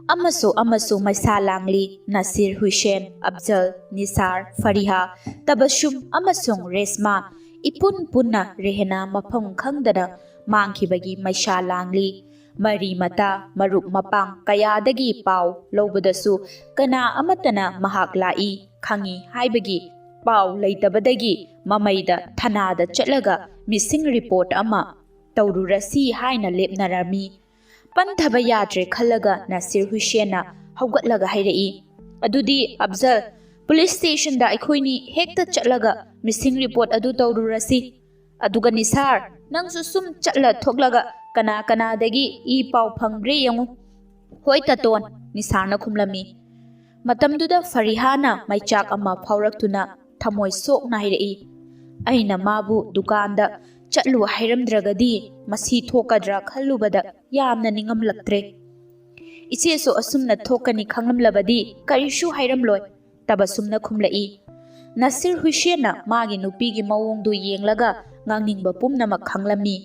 ꯑꯃꯁꯨꯡ ꯃꯩꯁꯥ ꯂꯥꯡꯂꯤ ꯅꯁꯤꯔ ꯍꯨꯁꯦꯟ, ꯑꯐꯖꯜ, ꯅꯤꯁꯥꯔ, ꯐꯔꯤꯍꯥ, ꯇꯕꯁꯨꯝ ꯑꯃꯁꯨꯡ ꯔꯦꯁꯃꯥ ꯏꯄꯨꯟ ꯄꯨꯟꯅ ꯔꯦꯍꯅꯥ ꯃꯐꯝ ꯈꯪꯗꯅ ꯃꯥꯡꯈꯤꯕꯒꯤ ꯃꯩꯁꯥ ꯂꯥꯡꯂꯤ꯫ ꯃꯔꯤ ꯃꯇꯥ ꯃꯔꯨꯞ ꯃꯄꯥꯡ ꯀꯌꯥꯗꯒꯤ ꯄꯥꯎ ꯂꯧꯕꯗꯁꯨ ꯀꯅꯥ ꯑꯃꯠꯇꯅ ꯃꯍꯥꯛ ꯂꯥꯛꯏ ꯈꯪꯏ ꯍꯥꯏꯕꯒꯤ ꯄꯥꯎ ꯂꯩꯇꯕꯗꯒꯤ ꯃꯃꯩꯗ ꯊꯅꯥꯗ ꯆꯠꯂꯒ ꯃꯤꯁꯤꯡ ꯔꯤꯄꯣꯔꯠ ꯑꯃ ꯇꯧꯔꯨꯔꯁꯤ ꯍꯥꯏꯅ ꯂꯦꯞꯅꯔꯝꯃꯤ꯫ ꯄꯟꯊꯕ ꯌꯥꯗ꯭ꯔꯦ ꯈꯜꯂꯒ ꯅꯁꯤꯔ ꯍꯨꯁꯦꯟꯅ ꯍꯧꯒꯠꯂꯒ ꯍꯥꯏꯔꯛꯏ, "ꯑꯗꯨꯗꯤ ꯑꯐꯖꯜ, ꯄꯨꯂꯤꯁ ꯁ꯭ꯇꯦꯁꯟꯗ ꯑꯩꯈꯣꯏꯅꯤ ꯍꯦꯛꯇ ꯆꯠꯂꯒ ꯃꯤꯁꯤꯡ ꯔꯤꯄꯣꯔꯠ ꯑꯗꯨ ꯇꯧꯔꯨꯔꯁꯤ꯫ ꯑꯗꯨꯒ ꯅꯤꯁꯥꯔ, ꯅꯪꯁꯨ ꯁꯨꯝ ꯆꯠꯂ ꯊꯣꯛꯂꯒ ꯀꯅꯥ ꯀꯅꯥꯗꯒꯤ ꯏ ꯄꯥꯎ ꯐꯪꯕ꯭ꯔꯦ ꯌꯦꯡꯉꯨ." "ꯍꯣꯏ ꯇꯥꯇꯣꯟ," ꯅꯤꯁꯥꯔꯅ ꯈꯨꯝꯂꯝꯃꯤ꯫ ꯃꯇꯝꯗꯨꯗ ꯐꯔꯤꯍꯥꯅ ꯃꯩꯆꯥꯛ ꯑꯃ ꯐꯥꯎꯔꯛꯇꯨꯅ ꯊꯃꯣꯏ ꯁꯣꯛꯅ ꯍꯥꯏꯔꯛꯏ, "ꯑꯩꯅ ꯃꯥꯕꯨ ꯗꯨꯀꯥꯟꯗ ꯆꯠꯂꯨ ꯍꯥꯏꯔꯝꯗ꯭ꯔꯒꯗꯤ ꯃꯁꯤ ꯊꯣꯛꯀꯗ꯭ꯔꯥ ꯈꯜꯂꯨꯕꯗ ꯌꯥꯝꯅ ꯅꯤꯡꯉꯝꯂꯛꯇ꯭ꯔꯦ꯫ ꯏꯆꯦꯁꯨ ꯑꯁꯨꯝꯅ ꯊꯣꯛꯀꯅꯤ ꯈꯪꯂꯝꯂꯕꯗꯤ ꯀꯔꯤꯁꯨ ꯍꯥꯏꯔꯝꯂꯣꯏ." ꯇꯕꯁꯨꯝꯅ ꯈꯨꯝꯂꯛꯏ꯫ ꯅꯁꯤꯔ ꯍꯨꯁꯦꯟꯅ ꯃꯥꯒꯤ ꯅꯨꯄꯤꯒꯤ ꯃꯑꯣꯡꯗꯨ ꯌꯦꯡꯂꯒ ꯉꯥꯡꯅꯤꯡꯕ ꯄꯨꯝꯅꯃꯛ ꯈꯪꯂꯝꯃꯤ꯫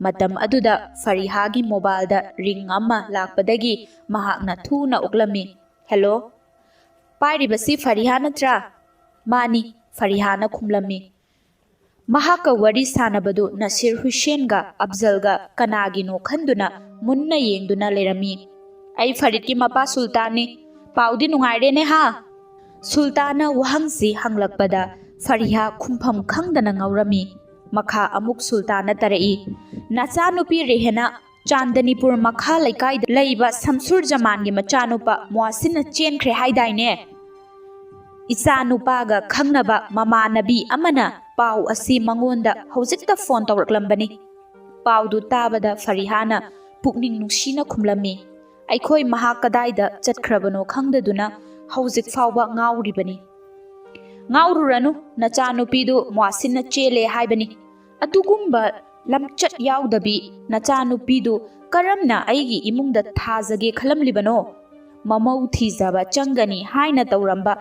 ꯃꯇꯝ ꯑꯗꯨꯗ ꯐꯔꯤꯍꯥꯒꯤ ꯃꯣꯕꯥꯏꯜꯗ ꯔꯤꯡ ꯑꯃ ꯂꯥꯛꯄꯗꯒꯤ ꯃꯍꯥꯛꯅ ꯊꯨꯅ ꯑꯣꯛꯂꯝꯃꯤ꯫ "ꯍꯦꯂꯣ, ꯄꯥꯏꯔꯤꯕꯁꯤ ꯐꯔꯤꯍꯥ ꯅꯠꯇ꯭ꯔꯥ?" "ꯃꯥꯅꯤ," ꯐꯔꯤꯍꯥꯅ ꯈꯨꯝꯂꯝꯃꯤ꯫ ꯃꯍꯥꯛꯀ ꯋꯥꯔꯤ ꯁꯥꯟꯅꯕꯗꯨ ꯅꯁꯤꯔ ꯍꯨꯁꯦꯟꯒ ꯑꯐꯖꯜꯒ ꯀꯅꯥꯒꯤꯅꯣ ꯈꯟꯗꯨꯅ ꯃꯨꯟꯅ ꯌꯦꯡꯗꯨꯅ ꯂꯩꯔꯝꯃꯤ꯫ "ꯑꯩ ꯐꯔꯤꯗꯀꯤ ꯃꯄꯥ ꯁꯨꯜꯇꯥꯟꯅꯤ꯫ ꯄꯥꯎꯗꯤ ꯅꯨꯡꯉꯥꯏꯔꯦꯅꯦ ꯍꯥ?" ꯁꯨꯜꯇꯥꯟꯅ ꯋꯥꯍꯪꯁꯤ ꯍꯪꯂꯛꯄꯗ ꯐꯔꯤꯍꯥ ꯈꯨꯝꯐꯝ ꯈꯪꯗꯅ ꯉꯥꯎꯔꯝꯃꯤ꯫ ꯃꯈꯥ ꯑꯃꯨꯛ ꯁꯨꯜꯇꯥꯟꯅ ꯇꯥꯔꯛꯏ, "ꯅꯆꯥꯅꯨꯄꯤ ꯔꯦꯍꯅꯥ ꯆꯥꯟꯗꯅꯤꯄꯨꯔ ꯃꯈꯥ ꯂꯩꯀꯥꯏꯗ ꯂꯩꯕ ꯁꯝꯁꯨꯔ ꯖꯃꯥꯟꯒꯤ ꯃꯆꯥꯅꯨꯄꯥ ꯃꯨꯍꯁꯤꯟꯅ ꯆꯦꯟꯈ꯭ꯔꯦ ꯍꯥꯏꯗꯥꯏꯅꯦ? ꯏꯆꯥꯅꯨꯄꯥꯒ ꯈꯪꯅꯕ ꯃꯃꯥꯟꯅꯕꯤ ꯑꯃꯅ ꯄꯥꯎ ꯑꯁꯤ ꯃꯉꯣꯟꯗ ꯍꯧꯖꯤꯛꯇ ꯐꯣꯟ ꯇꯧꯔꯛꯂꯝꯕꯅꯤ." ꯄꯥꯎꯗꯨ ꯇꯥꯕꯗ ꯐꯔꯤꯍꯥꯅ ꯄꯨꯛꯅꯤꯡ ꯅꯨꯡꯁꯤꯅ ꯈꯨꯝꯂꯝꯃꯤ, "ꯑꯩꯈꯣꯏ ꯃꯍꯥꯛ ꯀꯗꯥꯏꯗ ꯆꯠꯈ꯭ꯔꯕꯅꯣ ꯈꯪꯗꯗꯨꯅ ꯍꯧꯖꯤꯛ ꯐꯥꯎꯕ ꯉꯥꯎꯔꯤꯕꯅꯤ." "ꯉꯥꯎꯔꯨꯔꯅꯨ, ꯅꯆꯥꯅꯨꯄꯤꯗꯨ ꯃꯨꯍꯁꯤꯟꯅ ꯆꯦꯜꯂꯦ ꯍꯥꯏꯕꯅꯤ꯫ ꯑꯗꯨꯒꯨꯝꯕ ꯂꯝꯆꯠ ꯌꯥꯎꯗꯕꯤ ꯅꯆꯥꯅꯨꯄꯤꯗꯨ ꯀꯔꯝꯅ ꯑꯩꯒꯤ ꯏꯃꯨꯡꯗ ꯊꯥꯖꯒꯦ ꯈꯜꯂꯝꯂꯤꯕꯅꯣ? ꯃꯃꯧ ꯊꯤꯖꯕ ꯆꯪꯒꯅꯤ ꯍꯥꯏꯅ ꯇꯧꯔꯝꯕ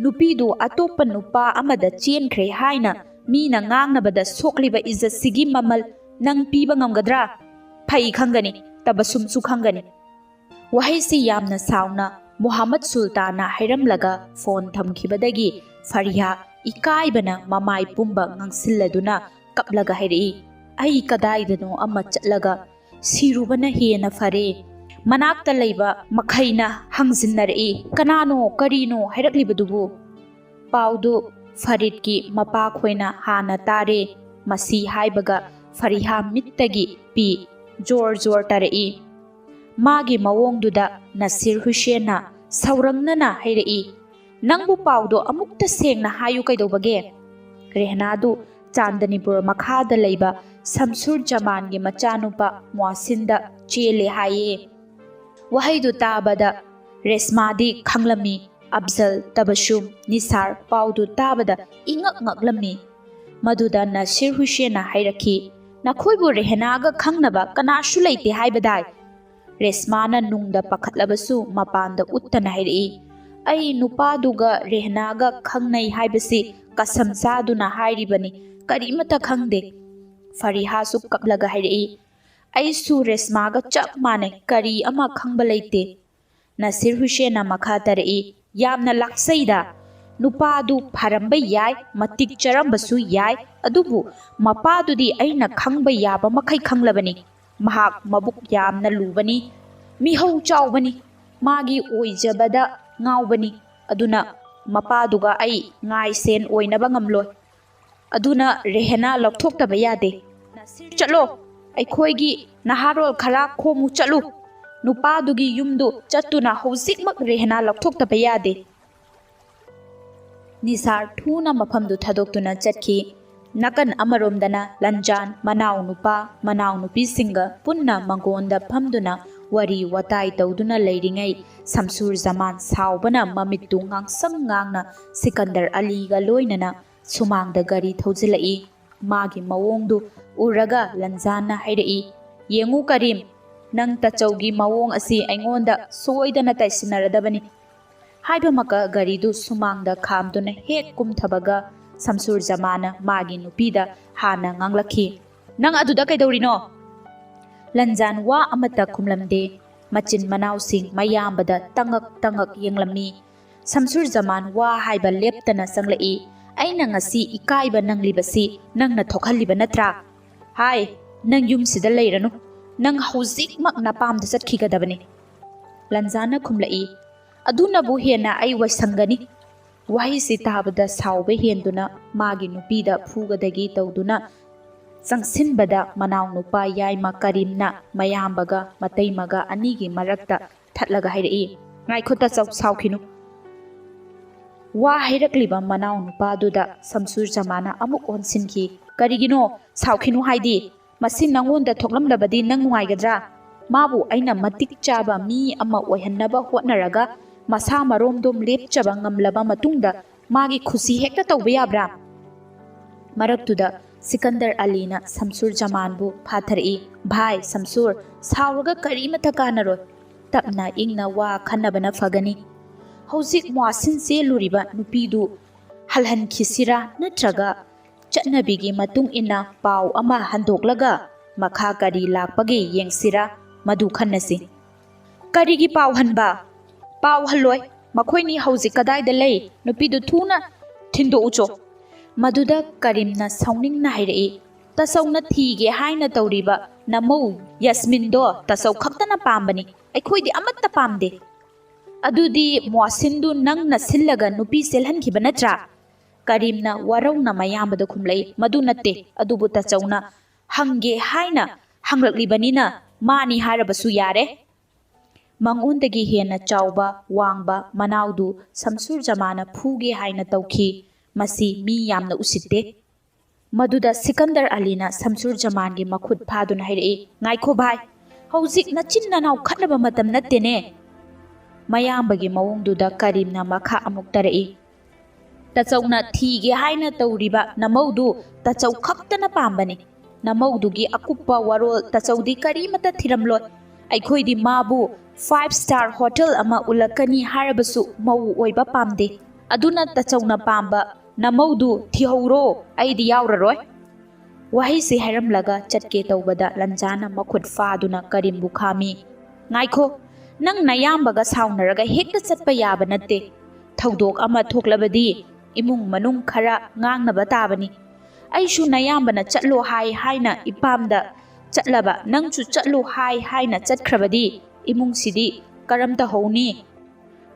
ꯅꯨꯄꯤꯗꯨ ꯑꯇꯣꯞꯄ ꯅꯨꯄꯥ ꯑꯃꯗ ꯆꯦꯟꯈ꯭ꯔꯦ ꯍꯥꯏꯅ ꯃꯤꯅ ꯉꯥꯡꯅꯕꯗ ꯁꯣꯛꯂꯤꯕ ꯏꯖꯠꯁꯤꯒꯤ ꯃꯃꯜ ꯅꯪ ꯄꯤꯕ ꯉꯝꯒꯗ꯭ꯔꯥ? ꯐꯩ ꯈꯪꯒꯅꯤ, ꯇꯕꯁꯨꯝꯁꯨ ꯈꯪꯒꯅꯤ." ꯋꯥꯍꯩꯁꯤ ꯌꯥꯝꯅ ꯁꯥꯎꯅ ꯃꯨꯍꯝꯃꯗ ꯁꯨꯜꯇꯥꯟꯅ ꯍꯥꯏꯔꯝꯂꯒ ꯐꯣꯟ ꯊꯝꯈꯤꯕꯗꯒꯤ ꯐꯔꯤꯍꯥ ꯏꯀꯥꯏꯕꯅ ꯃꯃꯥꯏ ꯄꯨꯝꯕ ꯉꯥꯡꯁꯤꯜꯂꯗꯨꯅ ꯀꯞꯂꯒ ꯍꯥꯏꯔꯛꯏ, "ꯑꯩ ꯀꯗꯥꯏꯗꯅꯣ ꯑꯃ ꯆꯠꯂꯒ ꯁꯤꯔꯨꯕꯅ ꯍꯦꯟꯅ ꯐꯔꯦ." ꯃꯅꯥꯛꯇ ꯂꯩꯕ ꯃꯈꯩꯅ ꯍꯪꯖꯤꯟꯅꯔꯛꯏ, "ꯀꯅꯥꯅꯣ ꯀꯔꯤꯅꯣ ꯍꯥꯏꯔꯛꯂꯤꯕꯗꯨꯕꯨ?" ꯄꯥꯎꯗꯨ ꯐꯔꯤꯗꯀꯤ ꯃꯄꯥꯈꯣꯏꯅ ꯍꯥꯟꯅ ꯇꯥꯔꯦ꯫ ꯃꯁꯤ ꯍꯥꯏꯕꯒ ꯐꯔꯤꯍꯥ ꯃꯤꯠꯇꯒꯤ ꯄꯤ ꯖꯣꯔ ꯖꯣꯔ ꯇꯥꯔꯛꯏ꯫ ꯃꯥꯒꯤ ꯃꯑꯣꯡꯗꯨꯗ ꯅꯁꯤꯔ ꯍꯨꯁꯦꯟꯅ ꯁꯥꯎꯔꯪꯅꯅ ꯍꯥꯏꯔꯛꯏ, "ꯅꯪꯕꯨ ꯄꯥꯎꯗꯣ ꯑꯃꯨꯛꯇ ꯁꯦꯡꯅ ꯍꯥꯏꯌꯨ ꯀꯩꯗꯧꯕꯒꯦ? ꯔꯦꯍꯅꯥꯗꯨ ꯆꯥꯟꯗꯅꯤꯄꯨꯔ ꯃꯈꯥꯗ ꯂꯩꯕ ꯁꯝꯁꯨꯔ ꯖꯃꯥꯟꯒꯤ ꯃꯆꯥꯅꯨꯄꯥ ꯃꯨꯍꯁꯤꯟꯗ ꯆꯦꯜꯂꯦ ꯍꯥꯏꯌꯦ." ꯋꯥꯍꯩꯗꯨ ꯇꯥꯕꯗ ꯔꯦꯁꯃꯥꯗꯤ ꯈꯪꯂꯝꯃꯤ꯫ ꯑꯐꯖꯜ, ꯇꯕꯁꯨꯝ, ꯅꯤꯁꯥꯔ ꯄꯥꯎꯗꯨ ꯇꯥꯕꯗ ꯏꯉꯛ ꯉꯛꯂꯝꯃꯤ꯫ ꯃꯗꯨꯗ ꯅꯁꯤꯔ ꯍꯨꯁꯦꯟꯅ ꯍꯥꯏꯔꯛꯈꯤ, "ꯅꯈꯣꯏꯕꯨ ꯔꯦꯍꯅꯥꯒ ꯈꯪꯅꯕ ꯀꯅꯥꯁꯨ ꯂꯩꯇꯦ ꯍꯥꯏꯕꯗꯥꯏ?" ꯔꯦꯁꯃꯥꯅ ꯅꯨꯡꯗ ꯄꯥꯈꯠꯂꯕꯁꯨ ꯃꯄꯥꯟꯗ ꯎꯠꯇꯅ ꯍꯥꯏꯔꯛꯏ, "ꯑꯩ ꯅꯨꯄꯥꯗꯨꯒ ꯔꯦꯍꯅꯥꯒ ꯈꯪꯅꯩ ꯍꯥꯏꯕꯁꯤ ꯀꯁꯝ ꯆꯥꯗꯨꯅ ꯍꯥꯏꯔꯤꯕꯅꯤ, ꯀꯔꯤꯃꯠꯇ ꯈꯪꯗꯦ." ꯐꯔꯤꯍꯥꯁꯨ ꯀꯞꯂꯒ ꯍꯥꯏꯔꯛꯏ, "ꯑꯩꯁꯨ ꯔꯦꯁꯃꯥꯒ ꯆꯞ ꯃꯥꯟꯅꯩ, ꯀꯔꯤ ꯑꯃ ꯈꯪꯕ ꯂꯩꯇꯦ." ꯅꯁꯤꯔ ꯍꯨꯁꯦꯟꯅ ꯃꯈꯥ ꯇꯥꯔꯛꯏ, "ꯌꯥꯝꯅ ꯂꯥꯛꯆꯩꯗ, ꯅꯨꯄꯥꯗꯨ ꯐꯔꯝꯕ ꯌꯥꯏ, ꯃꯇꯤꯛ ꯆꯥꯔꯝꯕꯁꯨ ꯌꯥꯏ, ꯑꯗꯨꯕꯨ ꯃꯄꯥꯗꯨꯗꯤ ꯑꯩꯅ ꯈꯪꯕ ꯌꯥꯕ ꯃꯈꯩ ꯈꯪꯂꯕꯅꯤ꯫ ꯃꯍꯥꯛ ꯃꯕꯨꯛ ꯌꯥꯝꯅ ꯂꯨꯕꯅꯤ, ꯃꯤꯍꯧ ꯆꯥꯎꯕꯅꯤ, ꯃꯥꯒꯤ ꯑꯣꯏꯖꯕꯗ ꯉꯥꯎꯕꯅꯤ꯫ ꯑꯗꯨꯅ ꯃꯄꯥꯗꯨꯒ ꯑꯩ ꯉꯥꯏ ꯁꯦꯟ ꯑꯣꯏꯅꯕ ꯉꯝꯂꯣꯏ꯫ ꯑꯗꯨꯅ ꯔꯦꯍꯅꯥ ꯂꯧꯊꯣꯛꯇꯕ ꯌꯥꯗꯦ꯫ ꯅꯁꯤꯔ, ꯆꯠꯂꯣ, ꯑꯩꯈꯣꯏꯒꯤ ꯅꯍꯥꯔꯣꯜ ꯈꯔ ꯈꯣꯝꯃꯨ ꯆꯠꯂꯨ꯫ ꯅꯨꯄꯥꯗꯨꯒꯤ ꯌꯨꯝꯗꯨ ꯆꯠꯇꯨꯅ ꯍꯧꯖꯤꯛꯃꯛ ꯔꯦꯍꯅꯥ ꯂꯧꯊꯣꯛꯇꯕ ꯌꯥꯗꯦ." ꯅꯤꯁꯥꯔ ꯊꯨꯅ ꯃꯐꯝꯗꯨ ꯊꯥꯗꯣꯛꯇꯨꯅ ꯆꯠꯈꯤ꯫ ꯅꯥꯀꯟ ꯑꯃꯔꯣꯝꯗꯅ ꯂꯟꯖꯥꯟ ꯃꯅꯥꯎꯅꯨꯄꯥ ꯃꯅꯥꯎꯅꯨꯄꯤꯁꯤꯡꯒ ꯄꯨꯟꯅ ꯃꯥꯡꯒꯣꯟꯗ ꯐꯝꯗꯨꯅ ꯋꯥꯔꯤ ꯋꯥꯇꯥꯏ ꯇꯧꯗꯨꯅ ꯂꯩꯔꯤꯉꯩ ꯁꯝꯁꯨꯔ ꯖꯃꯥꯟ ꯁꯥꯎꯕꯅ ꯃꯃꯤꯠꯇꯨ ꯉꯥꯡꯁꯪ ꯉꯥꯡꯅ ꯁꯤꯀꯟꯗꯔ ꯑꯂꯤꯒ ꯂꯣꯏꯅꯅ ꯁꯨꯃꯥꯡꯗ ꯒꯥꯔꯤ ꯊꯧꯖꯤꯜꯂꯛꯏ꯫ ꯃꯥꯒꯤ ꯃꯑꯣꯡꯗꯨ ꯎꯔꯒ ꯂꯟꯖꯥꯟꯅ ꯍꯥꯏꯔꯛꯏ, "ꯌꯦꯡꯉꯨ ꯀꯔꯤꯝ, ꯅꯪ ꯇꯥꯆꯧꯒꯤ ꯃꯑꯣꯡ ꯑꯁꯤ ꯑꯩꯉꯣꯟꯗ ꯁꯣꯏꯗꯅ ꯇꯥꯏꯁꯤꯟꯅꯔꯗꯕꯅꯤ." ꯍꯥꯏꯕꯃꯛꯀ ꯒꯥꯔꯤꯗꯨ ꯁꯨꯃꯥꯡꯗ ꯈꯥꯝꯗꯨꯅ ꯍꯦꯛ ꯀꯨꯝꯊꯕꯒ ꯁꯝꯁꯨꯔ ꯖꯃꯥꯟꯅ ꯃꯥꯒꯤ ꯅꯨꯄꯤꯗ ꯍꯥꯟꯅ ꯉꯥꯡꯂꯛꯈꯤ, "ꯅꯪ ꯑꯗꯨꯗ ꯀꯩꯗꯧꯔꯤꯅꯣ?" ꯂꯟꯖꯥꯟ ꯋꯥ ꯑꯃꯠꯇ ꯈꯨꯝꯂꯝꯗꯦ꯫ ꯃꯆꯤꯟ ꯃꯅꯥꯎꯁꯤꯡ ꯃꯌꯥꯝꯕꯗ ꯇꯉꯛ ꯌꯦꯡꯂꯝꯃꯤ꯫ ꯁꯝꯁꯨꯔ ꯖꯃꯥꯟ ꯋꯥ ꯍꯥꯏꯕ ꯂꯦꯞꯇꯅ ꯆꯪꯂꯛꯏ꯫ "ꯑꯩꯅ ꯉꯁꯤ ꯏꯀꯥꯏꯕ ꯅꯪꯂꯤꯕꯁꯤ ꯅꯪꯅ ꯊꯣꯛꯍꯜꯂꯤꯕ ꯅꯠꯇ꯭ꯔꯥ? ꯍꯥꯏ, ꯅꯪ ꯌꯨꯝꯁꯤꯗ ꯂꯩꯔꯅꯨ꯫ ꯅꯪ ꯍꯧꯖꯤꯛꯃꯛ ꯅꯄꯥꯝꯗ ꯆꯠꯈꯤꯒꯗꯕꯅꯤ"꯫ ꯂꯟꯖꯥꯟꯅ ꯈꯨꯝꯂꯛꯏ꯫ "ꯑꯗꯨꯅꯕꯨ ꯍꯦꯟꯅ ꯑꯩ ꯋꯥꯏꯁꯪꯒꯅꯤ"꯫ ꯋꯥꯍꯩꯁꯤ ꯇꯥꯕꯗ ꯁꯥꯎꯕ ꯍꯦꯟꯗꯨꯅ ꯃꯥꯒꯤ ꯅꯨꯄꯤꯗ ꯐꯨꯒꯗꯒꯤ ꯇꯧꯗꯨꯅ ꯆꯪꯁꯤꯟꯕꯗ ꯃꯅꯥꯎꯅꯨꯄꯥ ꯌꯥꯏꯃ ꯀꯔꯤꯝꯅ ꯃꯌꯥꯝꯕꯒ ꯃꯇꯩꯃꯒ ꯑꯅꯤꯒꯤ ꯃꯔꯛꯇ ꯊꯠꯂꯒ ꯍꯥꯏꯔꯛꯏ꯫ "ꯉꯥꯏꯈꯣ ꯇꯥꯆꯧ, ꯁꯥꯎꯈꯤꯅꯨ"꯫ ꯋꯥ ꯍꯥꯏꯔꯛꯂꯤꯕ ꯃꯅꯥꯎꯅꯨꯄꯥꯗꯨꯗ ꯁꯝꯁꯨꯔ ꯖꯃꯥꯟꯅ ꯑꯃꯨꯛ ꯑꯣꯟꯁꯤꯟꯈꯤ꯫ "ꯀꯔꯤꯒꯤꯅꯣ ꯁꯥꯎꯈꯤꯅꯨ ꯍꯥꯏꯗꯤ? ꯃꯁꯤ ꯅꯪꯉꯣꯟꯗ ꯊꯣꯛꯂꯝꯂꯕꯗꯤ ꯅꯪ ꯅꯨꯡꯉꯥꯏꯒꯗ꯭ꯔꯥ? ꯃꯥꯕꯨ ꯑꯩꯅ ꯃꯇꯤꯛ ꯆꯥꯕ ꯃꯤ ꯑꯃ ꯑꯣꯏꯍꯟꯅꯕ ꯍꯣꯠꯅꯔꯒ ꯃꯁꯥ ꯃꯔꯣꯝꯗꯣꯝ ꯂꯦꯞꯆꯕ ꯉꯝꯂꯕ ꯃꯇꯨꯡꯗ ꯃꯥꯒꯤ ꯈꯨꯁꯤ ꯍꯦꯛꯇ ꯇꯧꯕ ꯌꯥꯕ꯭ꯔꯥ"꯫ ꯃꯔꯛꯇꯨꯗ ꯁꯤꯀꯟꯗꯔ ꯑꯂꯤꯅ ꯁꯝꯁꯨꯔ ꯖꯃꯥꯟꯕꯨ ꯐꯥꯊꯔꯛꯏ꯫ "ꯚꯥꯏ ꯁꯝꯁꯨꯔ, ꯁꯥꯎꯔꯒ ꯀꯔꯤꯃꯠꯇ ꯀꯥꯟꯅꯔꯣꯏ꯫ ꯇꯞꯅ ꯏꯪꯅ ꯋꯥ ꯈꯟꯅꯕꯅ ꯐꯒꯅꯤ꯫ ꯍꯧꯖꯤꯛ ꯃ꯭ꯋꯥꯁꯤꯟ ꯆꯦꯜꯂꯨꯔꯤꯕ ꯅꯨꯄꯤꯗꯨ ꯍꯜꯍꯟꯈꯤꯁꯤꯔꯥ ꯅꯠꯇ꯭ꯔꯒ ꯆꯠꯅꯕꯤꯒꯤ ꯃꯇꯨꯡ ꯏꯟꯅ ꯄꯥꯎ ꯑꯃ ꯍꯟꯗꯣꯛꯂꯒ ꯃꯈꯥ ꯀꯔꯤ ꯂꯥꯛꯄꯒꯦ ꯌꯦꯡꯁꯤꯔꯥ, ꯃꯗꯨ ꯈꯟꯅꯁꯤ"꯫ "ꯀꯔꯤꯒꯤ ꯄꯥꯎ ꯍꯟꯕ? ꯄꯥꯎ ꯍꯜꯂꯣꯏ꯫ ꯃꯈꯣꯏꯅꯤ ꯍꯧꯖꯤꯛ ꯀꯗꯥꯏꯗ ꯂꯩ? ꯅꯨꯄꯤꯗꯨ ꯊꯨꯅ ꯊꯤꯟꯗꯣꯛꯎꯆꯣ"꯫ ꯃꯗꯨꯗ ꯀꯔꯤꯝꯅ ꯁꯥꯎꯅꯤꯡꯅ ꯍꯥꯏꯔꯛꯏ꯫ "ꯇꯥꯆꯧꯅ ꯊꯤꯒꯦ ꯍꯥꯏꯅ ꯇꯧꯔꯤꯕ ꯅꯃꯧ ꯌꯥꯁꯃꯤꯟꯗꯣ ꯇꯥꯆꯧ ꯈꯛꯇꯅ ꯄꯥꯝꯕꯅꯤ, ꯑꯩꯈꯣꯏꯗꯤ ꯑꯃꯠꯇ ꯄꯥꯝꯗꯦ"꯫ "ꯑꯗꯨꯗꯤ ꯃ꯭ꯋꯥꯁꯤꯟꯗꯨ ꯅꯪꯅ ꯁꯤꯜꯂꯒ ꯅꯨꯄꯤ ꯆꯦꯜꯍꯟꯈꯤꯕ ꯅꯠꯇ꯭ꯔꯥ"꯫ ꯀꯔꯤꯝꯅ ꯋꯥꯔꯧꯅ ꯃꯌꯥꯝꯕꯗ ꯈꯨꯝꯂꯛꯏ꯫ "ꯃꯗꯨ ꯅꯠꯇꯦ, ꯑꯗꯨꯕꯨ ꯇꯥꯆꯧꯅ ꯍꯪꯒꯦ ꯍꯥꯏꯅ ꯍꯪꯂꯛꯂꯤꯕꯅꯤꯅ ꯃꯥꯅꯤ ꯍꯥꯏꯔꯕꯁꯨ ꯌꯥꯔꯦ"꯫ ꯃꯉꯣꯟꯗꯒꯤ ꯍꯦꯟꯅ ꯆꯥꯎꯕ ꯋꯥꯡꯕ ꯃꯅꯥꯎꯗꯨ ꯁꯝꯁꯨꯔ ꯖꯃꯥꯟꯅ ꯐꯨꯒꯦ ꯍꯥꯏꯅ ꯇꯧꯈꯤ꯫ ꯃꯁꯤ ꯃꯤ ꯌꯥꯝꯅ ꯎꯁꯤꯠꯇꯦ꯫ ꯃꯗꯨꯗ ꯁꯤꯀꯟꯗꯔ ꯑꯂꯤꯅ ꯁꯝꯁꯨꯔ ꯖꯃꯥꯟꯒꯤ ꯃꯈꯨꯠ ꯐꯥꯗꯨꯅ ꯍꯥꯏꯔꯛꯏ꯫ "ꯉꯥꯏꯈꯣ ꯚꯥꯏ, ꯍꯧꯖꯤꯛ ꯅꯆꯤꯟ ꯅꯅꯥꯎ ꯈꯠꯅꯕ ꯃꯇꯝ ꯅꯠꯇꯦꯅꯦ"꯫ ꯃꯌꯥꯝꯕꯒꯤ ꯃꯑꯣꯡꯗꯨꯗ ꯀꯔꯤꯝꯅ ꯃꯈꯥ ꯑꯃꯨꯛ ꯇꯥꯔꯛꯏ꯫ "ꯇꯥꯆꯧꯅ ꯊꯤꯒꯦ ꯍꯥꯏꯅ ꯇꯧꯔꯤꯕ ꯅꯃꯧꯗꯨ ꯇꯥꯆꯧ ꯈꯛꯇꯅ ꯄꯥꯝꯕꯅꯤ꯫ ꯅꯃꯧꯗꯨꯒꯤ ꯑꯀꯨꯞꯄ ꯋꯥꯔꯣꯜ ꯇꯥꯆꯧꯗꯤ ꯀꯔꯤꯃꯠꯇ ꯊꯤꯔꯝꯂꯣꯏ꯫ ꯑꯩꯈꯣꯏꯗꯤ ꯃꯥꯕꯨ 5 ꯁ꯭ꯇꯥꯔ ꯍꯣꯇꯦꯜ ꯑꯃ ꯎꯠꯂꯛꯀꯅꯤ ꯍꯥꯏꯔꯕꯁꯨ ꯃꯧ ꯑꯣꯏꯕ ꯄꯥꯝꯗꯦ꯫ ꯑꯗꯨꯅ ꯇꯥꯆꯧꯅ ꯄꯥꯝꯕ ꯅꯃꯧꯗꯨ ꯊꯤꯍꯧꯔꯣ, ꯑꯩꯗꯤ ꯌꯥꯎꯔꯔꯣꯏ"꯫ ꯋꯥꯍꯩꯁꯤ ꯍꯥꯏꯔꯝꯂꯒ ꯆꯠꯀꯦ ꯇꯧꯕꯗ ꯂꯟꯖꯥꯟꯅ ꯃꯈꯨꯠ ꯐꯥꯗꯨꯅ ꯀꯔꯤꯝꯕꯨ ꯈꯥꯝꯃꯤ꯫ "ꯉꯥꯏꯈꯣ, ꯅꯪ ꯅꯌꯥꯝꯕꯒ ꯁꯥꯎꯅꯔꯒ ꯍꯦꯛꯇ ꯆꯠꯄ ꯌꯥꯕ ꯅꯠꯇꯦ꯫ ꯊꯧꯗꯣꯛ ꯑꯃ ꯊꯣꯛꯂꯕꯗꯤ ꯏꯃꯨꯡ ꯃꯅꯨꯡ ꯈꯔ ꯉꯥꯡꯅꯕ ꯇꯥꯕꯅꯤ꯫ ꯑꯩꯁꯨ ꯅꯌꯥꯝꯕꯅ ꯆꯠꯂꯣ ꯍꯥꯏꯅ ꯏꯄꯥꯝꯗ ꯆꯠꯂꯕ, ꯅꯪꯁꯨ ꯆꯠꯂꯣ ꯍꯥꯏꯅ ꯆꯠꯈ꯭ꯔꯕꯗꯤ ꯏꯃꯨꯡꯁꯤꯗꯤ ꯀꯔꯝ ꯇꯧꯍꯧꯅꯤ"꯫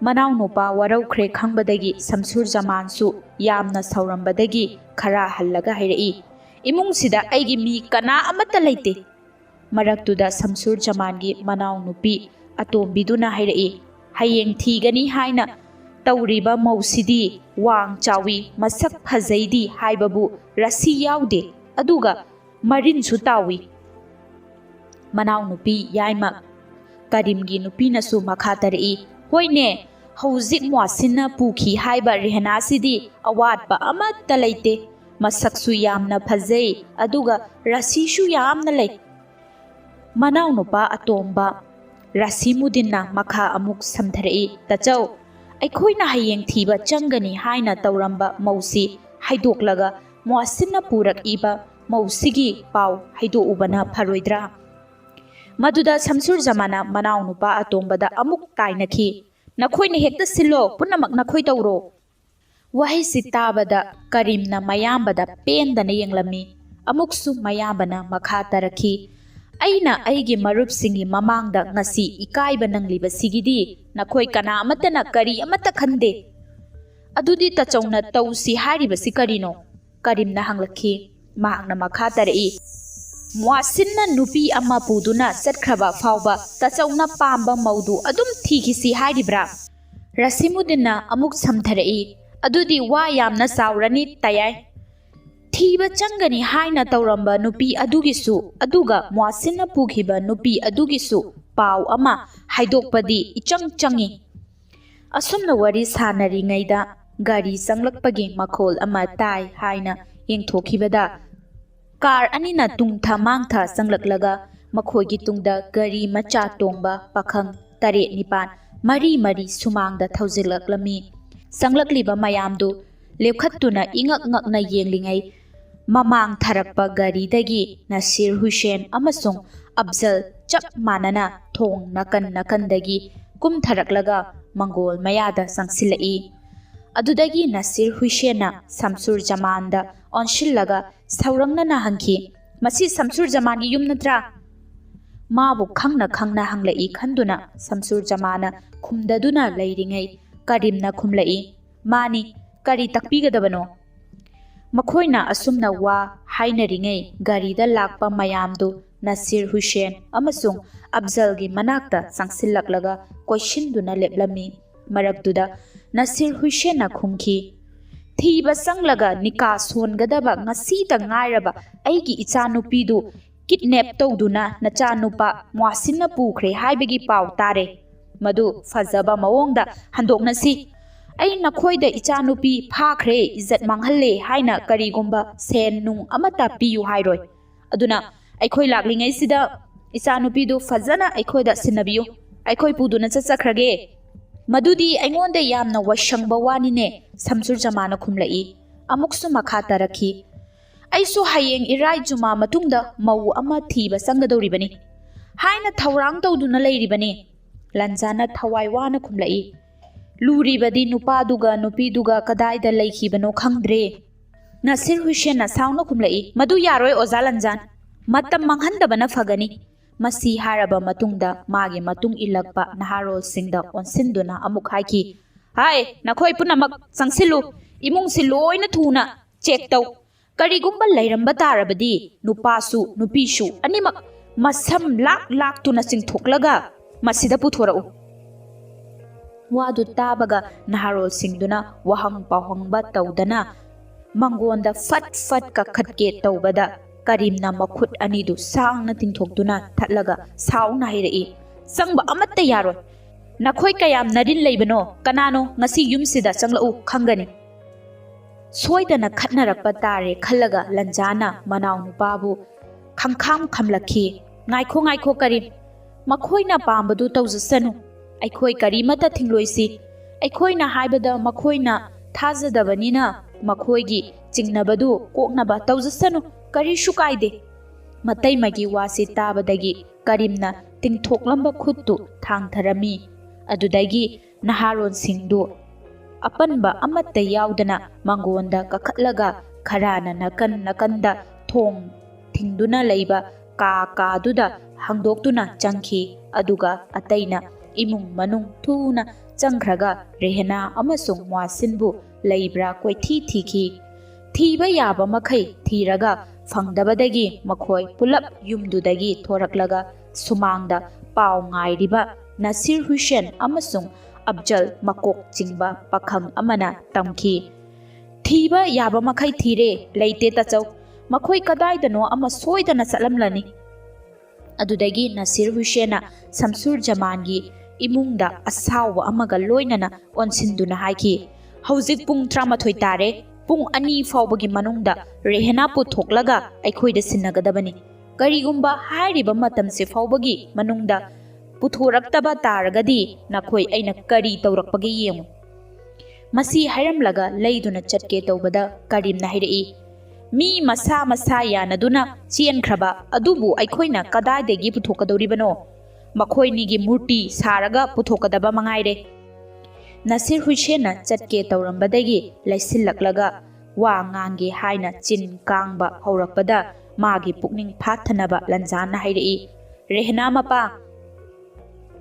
ꯃꯅꯥꯎꯅꯨꯄꯥ ꯋꯥꯔꯧꯈ꯭ꯔꯦ ꯈꯪꯕꯗꯒꯤ ꯁꯝꯁꯨꯔ ꯖꯃꯥꯟꯁꯨ ꯌꯥꯝꯅ ꯁꯥꯎꯔꯝꯕꯗꯒꯤ ꯈꯔ ꯍꯜꯂꯒ ꯍꯥꯏꯔꯛꯏ꯫ "ꯏꯃꯨꯡꯁꯤꯗ ꯑꯩꯒꯤ ꯃꯤ ꯀꯅꯥ ꯑꯃꯠꯇ ꯂꯩꯇꯦ"꯫ ꯃꯔꯛꯇꯨꯗ ꯁꯝꯁꯨꯔ ꯖꯃꯥꯟꯒꯤ ꯃꯅꯥꯎꯅꯨꯄꯤ ꯑꯇꯣꯝꯕꯤꯗꯨꯅ ꯍꯥꯏꯔꯛꯏ꯫ "ꯍꯌꯦꯡ ꯊꯤꯒꯅꯤ ꯍꯥꯏꯅ ꯇꯧꯔꯤꯕ ꯃꯧꯁꯤꯗꯤ ꯋꯥꯡ ꯆꯥꯎꯏ, ꯃꯁꯛ ꯐꯖꯩꯗꯤ ꯍꯥꯏꯕꯕꯨ ꯔꯥꯁꯤ ꯌꯥꯎꯗꯦ, ꯑꯗꯨꯒ ꯃꯔꯤꯟꯁꯨ ꯇꯥꯎꯏ"꯫ ꯃꯅꯥꯎꯅꯨꯄꯤ ꯌꯥꯏꯃ ꯀꯔꯤꯝꯒꯤ ꯅꯨꯄꯤꯅꯁꯨ ꯃꯈꯥ ꯇꯥꯔꯛꯏ꯫ "ꯍꯣꯏꯅꯦ, ꯍꯧꯖꯤꯛ ꯃ꯭ꯋꯥꯁꯤꯟꯅ ꯄꯨꯈꯤ ꯍꯥꯏꯕ ꯔꯦꯍꯅꯥꯁꯤꯗꯤ ꯑꯋꯥꯠꯄ ꯑꯃꯠꯇ ꯂꯩꯇꯦ꯫ ꯃꯁꯛꯁꯨ ꯌꯥꯝꯅ ꯐꯖꯩ, ꯑꯗꯨꯒ ꯔꯥꯁꯤꯁꯨ ꯌꯥꯝꯅ ꯂꯩ"꯫ ꯃꯅꯥꯎꯅꯨꯄꯥ ꯑꯇꯣꯝꯕ ꯔꯥꯁꯤꯃꯨꯗꯤꯟꯅ ꯃꯈꯥ ꯑꯃꯨꯛ ꯁꯝꯊꯔꯛꯏ꯫ "ꯇꯥꯆꯧ, ꯑꯩꯈꯣꯏꯅ ꯍꯌꯦꯡ ꯊꯤꯕ ꯆꯪꯒꯅꯤ ꯍꯥꯏꯅ ꯇꯧꯔꯝꯕ ꯃꯧꯁꯤ ꯍꯥꯏꯗꯣꯛꯂꯒ ꯃ꯭ꯋꯥꯁꯤꯟꯅ ꯄꯨꯔꯛꯏꯕ ꯃꯧꯁꯤꯒꯤ ꯄꯥꯎ ꯍꯥꯏꯗꯣꯛꯎꯕꯅ ꯐꯔꯣꯏꯗ꯭ꯔꯥ"꯫ ꯃꯗꯨꯗ ꯁꯝꯁꯨꯔ ꯖꯃꯥꯟꯅ ꯃꯅꯥꯎꯅꯨꯄꯥ ꯑꯇꯣꯝꯕꯗ ꯑꯃꯨꯛ ꯇꯥꯏꯅꯈꯤ꯫ "ꯅꯈꯣꯏꯅ ꯍꯦꯛꯇ ꯁꯤꯜꯂꯣ, ꯄꯨꯝꯅꯃꯛ ꯅꯈꯣꯏ ꯇꯧꯔꯣ"꯫ ꯋꯥꯍꯩꯁꯤ ꯇꯥꯕꯗ ꯀꯔꯤꯝꯅ ꯃꯌꯥꯝꯕꯗ ꯄꯦꯟꯗꯅ ꯌꯦꯡꯂꯝꯃꯤ꯫ ꯑꯃꯨꯛꯁꯨ ꯃꯌꯥꯝꯕꯅ ꯃꯈꯥ ꯇꯥꯔꯛꯈꯤ꯫ "ꯑꯩꯅ ꯑꯩꯒꯤ ꯃꯔꯨꯞꯁꯤꯡꯒꯤ ꯃꯃꯥꯡꯗ ꯉꯁꯤ ꯏꯀꯥꯏꯕ ꯅꯪꯂꯤꯕꯁꯤꯒꯤꯗꯤ ꯅꯈꯣꯏ ꯀꯅꯥ ꯑꯃꯠꯇꯅ ꯀꯔꯤ ꯑꯃꯠꯇ ꯈꯟꯗꯦ꯫ ꯑꯗꯨꯗꯤ ꯇꯥꯆꯧꯅ ꯇꯧꯁꯤ ꯍꯥꯏꯔꯤꯕꯁꯤ ꯀꯔꯤꯅꯣ"꯫ ꯀꯔꯤꯝꯅ ꯍꯪꯂꯛꯈꯤ꯫ ꯃꯍꯥꯛꯅ ꯃꯈꯥ ꯇꯥꯔꯛꯏ꯫ "ꯃ꯭ꯋꯥꯁꯤꯟꯅ ꯅꯨꯄꯤ ꯑꯃ ꯄꯨꯗꯨꯅ ꯆꯠꯈ꯭ꯔꯕ ꯐꯥꯎꯕ ꯇꯥꯆꯧꯅ ꯄꯥꯝꯕ ꯃꯧꯗꯨ ꯑꯗꯨꯝ ꯊꯤꯈꯤꯁꯤ ꯍꯥꯏꯔꯤꯕ꯭ꯔꯥ"꯫ ꯔꯥꯁꯤꯃꯨꯗꯤꯟꯅ ꯑꯃꯨꯛ ꯁꯝꯊꯔꯛꯏ꯫ "ꯑꯗꯨꯗꯤ ꯋꯥ ꯌꯥꯝꯅ ꯆꯥꯎꯔꯅꯤ ꯇꯌꯥꯏ꯫ ꯊꯤꯕ ꯆꯪꯒꯅꯤ ꯍꯥꯏꯅ ꯇꯧꯔꯝꯕ ꯅꯨꯄꯤ ꯑꯗꯨꯒꯤꯁꯨ, ꯑꯗꯨꯒ ꯃ꯭ꯋꯥꯁꯤꯟꯅ ꯄꯨꯈꯤꯕ ꯅꯨꯄꯤ ꯑꯗꯨꯒꯤꯁꯨ ꯄꯥꯎ ꯑꯃ ꯍꯥꯏꯗꯣꯛꯄꯗꯤ ꯏꯆꯪ ꯆꯪꯏ"꯫ ꯑꯁꯨꯝꯅ ꯋꯥꯔꯤ ꯁꯥꯅꯔꯤꯉꯩꯗ ꯒꯥꯔꯤ ꯆꯪꯂꯛꯄꯒꯤ ꯃꯈꯣꯜ ꯑꯃ ꯇꯥꯏ ꯍꯥꯏꯅ ꯌꯦꯡꯊꯣꯛꯈꯤꯕꯗ ꯀꯥꯔ ꯑꯅꯤꯅ ꯇꯨꯡꯊ ꯃꯥꯡꯊ ꯆꯪꯂꯛꯂꯒ ꯃꯈꯣꯏꯒꯤ ꯇꯨꯡꯗ ꯒꯥꯔꯤ ꯃꯆꯥ ꯇꯣꯡꯕ ꯄꯥꯈꯪ 7-9 ꯃꯔꯤ ꯁꯨꯃꯥꯡꯗ ꯊꯧꯖꯤꯜꯂꯛꯂꯝꯃꯤ꯫ ꯆꯪꯂꯛꯂꯤꯕ ꯃꯌꯥꯝꯗꯨ ꯂꯦꯞꯈꯠꯇꯨꯅ ꯏꯉꯛ ꯉꯛꯅ ꯌꯦꯡꯂꯤꯉꯩ ꯃꯃꯥꯡ ꯊꯥꯔꯛꯄ ꯒꯥꯔꯤꯗꯒꯤ ꯅꯁꯤꯔ ꯍꯨꯁꯦꯟ ꯑꯃꯁꯨꯡ ꯑꯐꯖꯜ ꯆꯞ ꯃꯥꯟꯅꯅ ꯊꯣꯡ ꯅꯥꯀꯟ ꯅꯥꯀꯟꯗꯒꯤ ꯀꯨꯝꯊꯔꯛꯂꯒ ꯃꯪꯒꯣꯜ ꯃꯌꯥꯗ ꯆꯪꯁꯤꯜꯂꯛꯏ꯫ ꯑꯗꯨꯗꯒꯤ ꯅꯁꯤꯔ ꯍꯨꯁꯦꯟꯅ ꯁꯝꯁꯨꯔ ꯖꯃꯥꯟꯗ ꯑꯣꯟꯁꯤꯜꯂꯒ ꯁꯧꯔꯪꯅꯅ ꯍꯪꯈꯤ, "ꯃꯁꯤ ꯁꯝꯁꯨꯔ ꯖꯃꯥꯟꯒꯤ ꯌꯨꯝ ꯅꯠꯇ꯭ꯔꯥ?" ꯃꯥꯕꯨ ꯈꯪꯅ ꯈꯪꯅ ꯍꯪꯂꯛꯏ ꯈꯟꯗꯨꯅ ꯁꯝꯁꯨꯔ ꯖꯃꯥꯟꯅ ꯈꯨꯝꯗꯗꯨꯅ ꯂꯩꯔꯤꯉꯩ ꯀꯔꯤꯝꯅ ꯈꯨꯝꯂꯛꯏ, "ꯃꯥꯅꯤ, ꯀꯔꯤ ꯇꯥꯛꯄꯤꯒꯗꯕꯅꯣ?" ꯃꯈꯣꯏꯅ ꯑꯁꯨꯝꯅ ꯋꯥ ꯍꯥꯏꯅꯔꯤꯉꯩ ꯒꯥꯔꯤꯗ ꯂꯥꯛꯄ ꯃꯌꯥꯝꯗꯨ ꯅꯁꯤꯔ ꯍꯨꯁꯦꯟ ꯑꯃꯁꯨꯡ ꯑꯐꯖꯜꯒꯤ ꯃꯅꯥꯛꯇ ꯆꯪꯁꯤꯜꯂꯛꯂꯒ ꯀꯣꯏꯁꯤꯟꯗꯨꯅ ꯂꯦꯞꯂꯝꯃꯤ꯫ ꯃꯔꯛꯇꯨꯗ ꯅꯁꯤꯔ ꯍꯨꯁꯦꯟꯅ ꯈꯨꯝꯈꯤ, "ꯊꯤꯕ ꯆꯪꯂꯒ ꯅꯤꯀꯥ ꯁꯣꯟꯒꯗꯕ ꯉꯁꯤꯇ ꯉꯥꯏꯔꯕ ꯑꯩꯒꯤ ꯏꯆꯥꯅꯨꯄꯤꯗꯨ ꯀꯤꯗꯅꯦꯞ ꯇꯧꯗꯨꯅ ꯅꯆꯥꯅꯨꯄꯥ ꯃ꯭ꯋꯥꯁꯤꯟꯅ ꯄꯨꯈ꯭ꯔꯦ ꯍꯥꯏꯕꯒꯤ ꯄꯥꯎ ꯇꯥꯔꯦ꯫ ꯃꯗꯨ ꯐꯖꯕ ꯃꯑꯣꯡꯗ ꯍꯟꯗꯣꯛꯅꯁꯤ꯫ ꯑꯩ ꯅꯈꯣꯏꯗ ꯏꯆꯥꯅꯨꯄꯤ ꯐꯥꯈ꯭ꯔꯦ, ꯏꯖꯠ ꯃꯥꯡꯍꯜꯂꯦ ꯍꯥꯏꯅ ꯀꯔꯤꯒꯨꯝꯕ ꯁꯦꯟ ꯅꯨꯡ ꯑꯃꯠꯇ ꯄꯤꯌꯨ ꯍꯥꯏꯔꯣꯏ꯫ ꯑꯗꯨꯅ ꯑꯩꯈꯣꯏ ꯂꯥꯛꯂꯤꯉꯩꯁꯤꯗ ꯏꯆꯥꯅꯨꯄꯤꯗꯨ ꯐꯖꯅ ꯑꯩꯈꯣꯏꯗ ꯁꯤꯟꯅꯕꯤꯌꯨ꯫ ꯑꯩꯈꯣꯏ ꯄꯨꯗꯨꯅ ꯆꯠꯆꯈ꯭ꯔꯒꯦ." "ꯃꯗꯨꯗꯤ ꯑꯩꯉꯣꯟꯗ ꯌꯥꯝꯅ ꯋꯥꯏꯁꯪꯕ ꯋꯥꯅꯤꯅꯦ," ꯁꯝꯁꯨꯔ ꯖꯃꯥꯟꯅ ꯈꯨꯝꯂꯛꯏ꯫ ꯑꯃꯨꯛꯁꯨ ꯃꯈꯥ ꯇꯥꯔꯛꯈꯤ, "ꯑꯩꯁꯨ ꯍꯌꯦꯡ ꯏꯔꯥꯏ ꯖꯨꯃꯥ ꯃꯇꯨꯡꯗ ꯃꯧ ꯑꯃ ꯊꯤꯕ ꯆꯪꯒꯗꯧꯔꯤꯕꯅꯤ ꯍꯥꯏꯅ ꯊꯧꯔꯥꯡ ꯇꯧꯗꯨꯅ ꯂꯩꯔꯤꯕꯅꯤ." ꯂꯟꯖꯥꯅ ꯊꯋꯥꯏ ꯋꯥꯅ ꯈꯨꯝꯂꯛꯏ, "ꯂꯨꯔꯤꯕꯗꯤ ꯅꯨꯄꯥꯗꯨꯒ ꯅꯨꯄꯤꯗꯨꯒ ꯀꯗꯥꯏꯗ ꯂꯩꯈꯤꯕꯅꯣ ꯈꯪꯗ꯭ꯔꯦ." ꯅꯁꯤꯔ ꯍꯨꯁꯦꯟꯅ ꯁꯥꯎꯅ ꯈꯨꯝꯂꯛꯏ, "ꯃꯗꯨ ꯌꯥꯔꯣꯏ ꯑꯣꯖꯥ ꯂꯟꯖꯥꯟ, ꯃꯇꯝ ꯃꯥꯡꯍꯟꯗꯕꯅ ꯐꯒꯅꯤ." ꯃꯁꯤ ꯍꯥꯏꯔꯕ ꯃꯇꯨꯡꯗ ꯃꯥꯒꯤ ꯃꯇꯨꯡ ꯏꯜꯂꯛꯄ ꯅꯍꯥꯔꯣꯜꯁꯤꯡꯗ ꯑꯣꯟꯁꯤꯟꯗꯨꯅ ꯑꯃꯨꯛ ꯍꯥꯏꯈꯤ, "ꯍꯥꯏ, ꯅꯈꯣꯏ ꯄꯨꯝꯅꯃꯛ ꯆꯪꯁꯤꯜꯂꯨ, ꯏꯃꯨꯡꯁꯤ ꯂꯣꯏꯅ ꯊꯨꯅ ꯆꯦꯛ ꯇꯧ꯫ ꯀꯔꯤꯒꯨꯝꯕ ꯂꯩꯔꯝꯕ ꯇꯥꯔꯕꯗꯤ ꯅꯨꯄꯥꯁꯨ ꯅꯨꯄꯤꯁꯨ ꯑꯅꯤꯃꯛ ꯃꯁꯝ ꯂꯥꯛꯇꯨꯅ ꯆꯤꯡꯊꯣꯛꯂꯒ ꯃꯁꯤꯗ ꯄꯨꯊꯣꯔꯛꯎ." ꯋꯥꯗꯨ ꯇꯥꯕꯒ ꯅꯍꯥꯔꯣꯜꯁꯤꯡꯗꯨꯅ ꯋꯥꯍꯪ ꯄꯥꯎꯍꯪꯕ ꯇꯧꯗꯅ ꯃꯪꯒꯣꯟꯗ ꯐꯠ ꯐꯠ ꯀꯥꯈꯠꯀꯦ ꯇꯧꯕꯗ ꯀꯔꯤꯝꯅ ꯃꯈꯨꯠ ꯑꯅꯤꯗꯨ ꯁꯥꯡꯅ ꯇꯤꯡꯊꯣꯛꯇꯨꯅ ꯊꯠꯂꯒ ꯁꯥꯎꯅ ꯍꯥꯏꯔꯛꯏ, "ꯆꯪꯕ ꯑꯃꯠꯇ ꯌꯥꯔꯣꯏ꯫ ꯅꯈꯣꯏ ꯀꯌꯥꯝ ꯅꯔꯤꯟ ꯂꯩꯕꯅꯣ? ꯀꯅꯥꯅꯣ ꯉꯁꯤ ꯌꯨꯝꯁꯤꯗ ꯆꯪꯂꯛꯎ ꯈꯪꯒꯅꯤ." ꯁꯣꯏꯗꯅ ꯈꯠꯅꯔꯛꯄ ꯇꯥꯔꯦ ꯈꯜꯂꯒ ꯂꯟꯖꯥꯅ ꯃꯅꯥꯎ ꯅꯨꯄꯥꯕꯨ ꯈꯪꯈꯥꯝ ꯈꯝꯂꯛꯈꯤ, "ꯉꯥꯏꯈꯣ ꯉꯥꯏꯈꯣ ꯀꯔꯤꯝ, ꯃꯈꯣꯏꯅ ꯄꯥꯝꯕꯗꯨ ꯇꯧꯖꯁꯅꯨ꯫ ꯑꯩꯈꯣꯏ ꯀꯔꯤꯃꯠꯇ ꯊꯤꯡꯂꯣꯏꯁꯤ꯫ ꯑꯩꯈꯣꯏꯅ ꯍꯥꯏꯕꯗ ꯃꯈꯣꯏꯅ ꯊꯥꯖꯗꯕꯅꯤꯅ ꯃꯈꯣꯏꯒꯤ ꯆꯤꯡꯅꯕꯗꯨ ꯀꯣꯛꯅꯕ ꯇꯧꯖꯁꯅꯨ, ꯀꯔꯤꯁꯨ ꯀꯥꯏꯗꯦ." ꯃꯇꯩꯃꯒꯤ ꯋꯥꯁꯤ ꯇꯥꯕꯗꯒꯤ ꯀꯔꯤꯝꯅ ꯇꯤꯡꯊꯣꯛꯂꯝꯕ ꯈꯨꯠꯇꯨ ꯊꯥꯡꯊꯔꯝꯃꯤ꯫ ꯑꯗꯨꯗꯒꯤ ꯅꯍꯥꯔꯣꯟꯁꯤꯡꯗꯨ ꯑꯄꯟꯕ ꯑꯃꯠꯇ ꯌꯥꯎꯗꯅ ꯃꯪꯒꯣꯟꯗ ꯀꯥꯈꯠꯂꯒ ꯈꯔꯅ ꯅꯥꯀꯟ ꯅꯥꯀꯟꯗ ꯊꯣꯡ ꯊꯤꯡꯗꯨꯅ ꯂꯩꯕ ꯀꯥꯗꯨꯗ ꯍꯥꯡꯗꯣꯛꯇꯨꯅ ꯆꯪꯈꯤ꯫ ꯑꯗꯨꯒ ꯑꯇꯩꯅ ꯏꯃꯨꯡ ꯃꯅꯨꯡ ꯊꯨꯅ ꯆꯪꯈ꯭ꯔꯒ ꯔꯦꯍꯅꯥ ꯑꯃꯁꯨꯡ ꯃ꯭ꯋꯥꯁꯤꯟꯕꯨ ꯂꯩꯕ꯭ꯔꯥ ꯀꯣꯏꯊꯤ ꯊꯤꯈꯤ꯫ ꯊꯤꯕ ꯌꯥꯕ ꯃꯈꯩ ꯊꯤꯔꯒ ꯐꯪꯗꯕꯗꯒꯤ ꯃꯈꯣꯏ ꯄꯨꯂꯞ ꯌꯨꯝꯗꯨꯗꯒꯤ ꯊꯣꯔꯛꯂꯒ ꯁꯨꯃꯥꯡꯗ ꯄꯥꯎ ꯉꯥꯏꯔꯤꯕ ꯅꯁꯤꯔ ꯍꯨꯁꯦꯟ ꯑꯃꯁꯨꯡ ꯑꯐꯖꯜ ꯃꯀꯣꯛ ꯆꯤꯡꯕ ꯄꯥꯈꯪ ꯑꯃꯅ ꯇꯝꯈꯤ, "ꯊꯤꯕ ꯌꯥꯕ ꯃꯈꯩ ꯊꯤꯔꯦ, ꯂꯩꯇꯦ ꯇꯥꯆꯧ꯫ ꯃꯈꯣꯏ ꯀꯗꯥꯏꯗꯅꯣ ꯑꯃ ꯁꯣꯏꯗꯅ ꯆꯠꯂꯝꯂꯅꯤ." ꯑꯗꯨꯗꯒꯤ ꯅꯁꯤꯔ ꯍꯨꯁꯦꯟꯅ ꯁꯝꯁꯨꯔ ꯖꯃꯥꯟꯒꯤ ꯏꯃꯨꯡꯗ ꯑꯁꯥꯎꯕ ꯑꯃꯒ ꯂꯣꯏꯅꯅ ꯑꯣꯟꯁꯤꯟꯗꯨꯅ ꯍꯥꯏꯈꯤ, "ꯍꯧꯖꯤꯛ ꯄꯨꯡ 13 ꯇꯥꯔꯦ꯫ ꯄꯨꯡ 2 ꯐꯥꯎꯕꯒꯤ ꯃꯅꯨꯡꯗ ꯔꯦꯍꯅꯥ ꯄꯨꯊꯣꯛꯂꯒ ꯑꯩꯈꯣꯏꯗ ꯁꯤꯟꯅꯒꯗꯕꯅꯤ꯫ ꯀꯔꯤꯒꯨꯝꯕ ꯍꯥꯏꯔꯤꯕ ꯃꯇꯝꯁꯤ ꯐꯥꯎꯕꯒꯤ ꯃꯅꯨꯡꯗ ꯄꯨꯊꯣꯔꯛꯇꯕ ꯇꯥꯔꯒꯗꯤ ꯅꯈꯣꯏ ꯑꯩꯅ ꯀꯔꯤ ꯇꯧꯔꯛꯄꯒꯦ ꯌꯦꯡꯉꯨ." ꯃꯁꯤ ꯍꯥꯏꯔꯝꯂꯒ ꯂꯩꯗꯨꯅ ꯆꯠꯀꯦ ꯇꯧꯕꯗ ꯀꯔꯤꯝꯅ ꯍꯥꯏꯔꯛꯏ, "ꯃꯤ ꯃꯁꯥ ꯃꯁꯥ ꯌꯥꯅꯗꯨꯅ ꯆꯦꯟꯈ꯭ꯔꯕ ꯑꯗꯨꯕꯨ ꯑꯩꯈꯣꯏꯅ ꯀꯗꯥꯏꯗꯒꯤ ꯄꯨꯊꯣꯛꯀꯗꯧꯔꯤꯕꯅꯣ? ꯃꯈꯣꯏꯅꯤꯒꯤ ꯃꯨꯔꯇꯤ ꯁꯥꯔꯒ ꯄꯨꯊꯣꯛꯀꯗꯕ ꯃꯉꯥꯏꯔꯦ." ꯅꯁꯤꯔ ꯍꯨꯁꯦꯟꯅ ꯆꯠꯀꯦ ꯇꯧꯔꯝꯕꯗꯒꯤ ꯂꯩꯁꯤꯜꯂꯛꯂꯒ ꯋꯥ ꯉꯥꯡꯒꯦ ꯍꯥꯏꯅ ꯆꯤꯟ ꯀꯥꯡꯕ ꯍꯧꯔꯛꯄꯗ ꯃꯥꯒꯤ ꯄꯨꯛꯅꯤꯡ ꯐꯥꯊꯅꯕ ꯂꯟꯖꯥꯟꯅ ꯍꯥꯏꯔꯛꯏ, "ꯔꯦꯍꯅꯥ ꯃꯄꯥ,